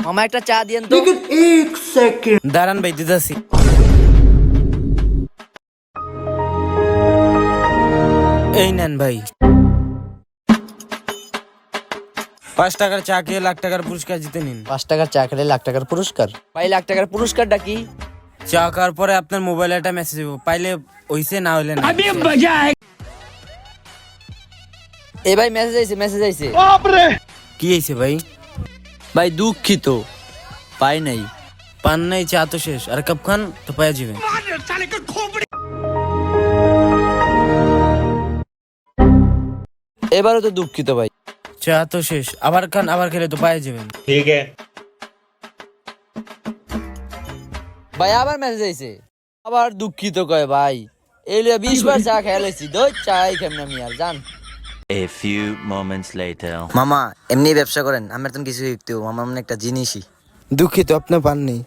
মামা একটা চা দিয়েন তো। দাঁড়ান ভাই, দিতেছি। এই নেন ভাই। 5 টাকার চা খেয়ে লাখ টাকার পুরস্কার জিতে নিন। 5 টাকার চা খেলে লাখ টাকার পুরস্কার? ভাই লাখ টাকার পুরস্কারটা কি? চা খাওয়ার পরে আপনার মোবাইলে একটা মেসেজ দেবো, পাইলে হইছে, না হইলে না। এ ভাই মেসেজ আইছে, মেসেজ আইছে। কি হয়েছে ভাই? ভাই দুঃখিত, পাই নাই। পান নাই? চা তো শেষ, আর কাপ খান তো পাওয়া যাবে। এবারও তো দুঃখিত ভাই। চা তো শেষ, আবার খান, আবার খেলে তো পাওয়া যাবেন। ভাই আবার মেসেজ আইছে, আবার দুঃখিত কয় ভাই। এই লিয়ে 20 বার চা খেয়ালাইছি, দই চাই খাম না মিয়ার জান। A few moments later. মামা এমনি ব্যবসা করেন, আমার তো কিছু শিখতেও মামা মানে একটা জিনিসই। দুঃখিত, আপনি পান নেই।